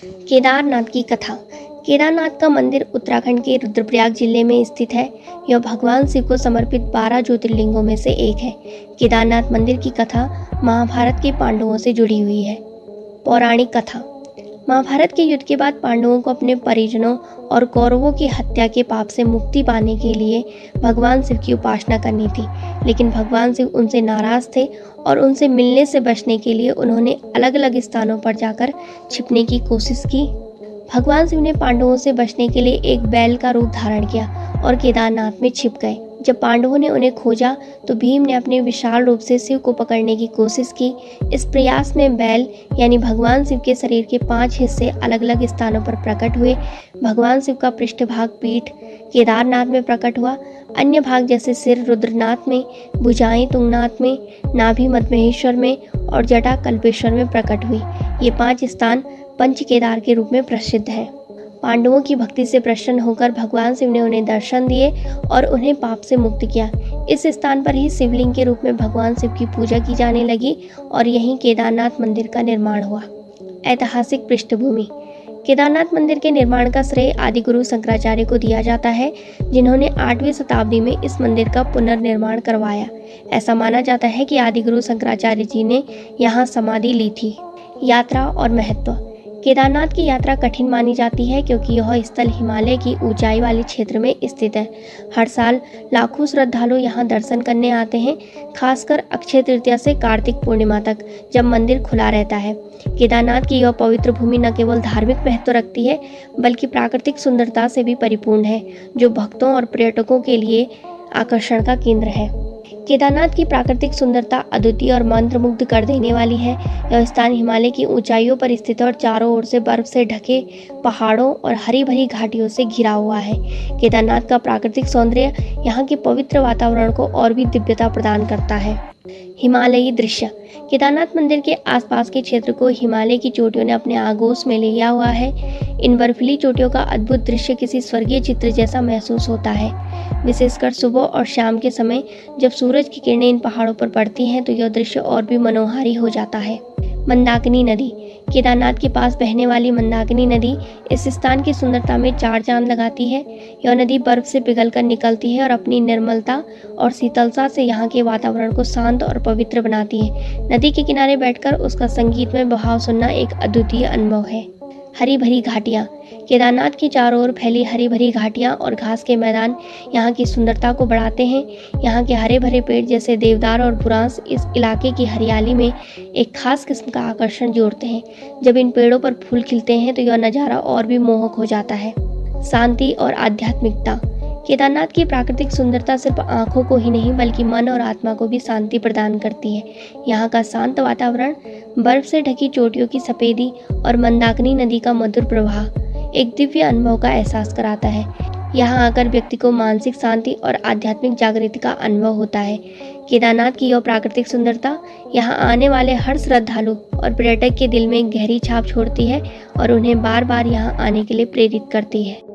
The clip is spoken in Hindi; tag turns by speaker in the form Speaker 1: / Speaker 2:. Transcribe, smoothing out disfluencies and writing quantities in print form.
Speaker 1: केदारनाथ की कथा। केदारनाथ का मंदिर उत्तराखंड के रुद्रप्रयाग जिले में स्थित है। यह भगवान शिव को समर्पित 12 ज्योतिर्लिंगों में से एक है। केदारनाथ मंदिर की कथा महाभारत के पांडवों से जुड़ी हुई है। पौराणिक कथा। महाभारत के युद्ध के बाद पांडवों को अपने परिजनों और कौरवों की हत्या के पाप से मुक्ति पाने के लिए भगवान शिव की उपासना करनी थी, लेकिन भगवान शिव उनसे नाराज थे और उनसे मिलने से बचने के लिए उन्होंने अलग अलग स्थानों पर जाकर छिपने की कोशिश की। भगवान शिव ने पांडवों से बचने के लिए एक बैल का रूप धारण किया और केदारनाथ में छिप गए। जब पांडवों ने उन्हें खोजा तो भीम ने अपने विशाल रूप से शिव को पकड़ने की कोशिश की। इस प्रयास में बैल यानी भगवान शिव के शरीर के 5 हिस्से अलग अलग स्थानों पर प्रकट हुए। भगवान शिव का पृष्ठभाग पीठ केदारनाथ में प्रकट हुआ, अन्य भाग जैसे सिर रुद्रनाथ में, भुजाएं तुंगनाथ में, नाभि मद्महेश्वर में और जटा कल्पेश्वर में प्रकट हुई। ये 5 स्थान पंच केदार के रूप में प्रसिद्ध हैं। पांडवों की भक्ति से प्रसन्न होकर भगवान शिव ने उन्हें दर्शन दिए और उन्हें पाप से मुक्त किया। इस स्थान पर ही शिवलिंग के रूप में भगवान शिव की पूजा की जाने लगी और यहीं केदारनाथ मंदिर का निर्माण हुआ। ऐतिहासिक पृष्ठभूमि। केदारनाथ मंदिर के निर्माण का श्रेय आदिगुरु शंकराचार्य को दिया जाता है, जिन्होंने 8वीं शताब्दी में इस मंदिर का पुनर्निर्माण करवाया। ऐसा माना जाता है कि आदिगुरु शंकराचार्य जी ने यहाँ समाधि ली थी। यात्रा और महत्व। केदारनाथ की यात्रा कठिन मानी जाती है क्योंकि यह स्थल हिमालय की ऊंचाई वाले क्षेत्र में स्थित है। हर साल लाखों श्रद्धालु यहाँ दर्शन करने आते हैं, खासकर अक्षय तृतीया से कार्तिक पूर्णिमा तक, जब मंदिर खुला रहता है। केदारनाथ की यह पवित्र भूमि न केवल धार्मिक महत्व रखती है बल्कि प्राकृतिक सुंदरता से भी परिपूर्ण है, जो भक्तों और पर्यटकों के लिए आकर्षण का केंद्र है। केदारनाथ की प्राकृतिक सुंदरता अद्वितीय और मंत्रमुग्ध कर देने वाली है। यह स्थान हिमालय की ऊंचाइयों पर स्थित है और चारों ओर से बर्फ से ढके पहाड़ों और हरी भरी घाटियों से घिरा हुआ है। केदारनाथ का प्राकृतिक सौंदर्य यहाँ के पवित्र वातावरण को और भी दिव्यता प्रदान करता है। हिमालयी दृश्य। केदारनाथ मंदिर के आसपास के क्षेत्र को हिमालय की चोटियों ने अपने आगोश में लिया हुआ है। इन बर्फीली चोटियों का अद्भुत दृश्य किसी स्वर्गीय चित्र जैसा महसूस होता है। विशेषकर सुबह और शाम के समय जब सूरज की किरणें इन पहाड़ों पर पड़ती हैं तो यह दृश्य और भी मनोहारी हो जाता है। मंदाकिनी नदी। केदारनाथ के पास बहने वाली मंदाकिनी नदी इस स्थान की सुंदरता में 4 चांद लगाती है। यह नदी बर्फ से पिघलकर निकलती है और अपनी निर्मलता और शीतलता से यहाँ के वातावरण को शांत और पवित्र बनाती है। नदी के किनारे बैठकर उसका संगीतमय बहाव सुनना एक अद्वितीय अनुभव है। हरी भरी घाटियाँ। केदारनाथ की चारों ओर फैली हरी भरी घाटियाँ और घास के मैदान यहाँ की सुंदरता को बढ़ाते हैं। यहाँ के हरे भरे पेड़ जैसे देवदार और बुरांस इस इलाके की हरियाली में एक खास किस्म का आकर्षण जोड़ते हैं। जब इन पेड़ों पर फूल खिलते हैं तो यह नज़ारा और भी मोहक हो जाता है। शांति और आध्यात्मिकता। केदारनाथ की प्राकृतिक सुंदरता सिर्फ आंखों को ही नहीं बल्कि मन और आत्मा को भी शांति प्रदान करती है। यहाँ का शांत वातावरण, बर्फ से ढकी चोटियों की सफेदी और मंदाकिनी नदी का मधुर प्रवाह एक दिव्य अनुभव का एहसास कराता है। यहाँ आकर व्यक्ति को मानसिक शांति और आध्यात्मिक जागृति का अनुभव होता है। केदारनाथ की यह प्राकृतिक सुंदरता यहाँ आने वाले हर श्रद्धालु और पर्यटक के दिल में गहरी छाप छोड़ती है और उन्हें बार बार यहाँ आने के लिए प्रेरित करती है।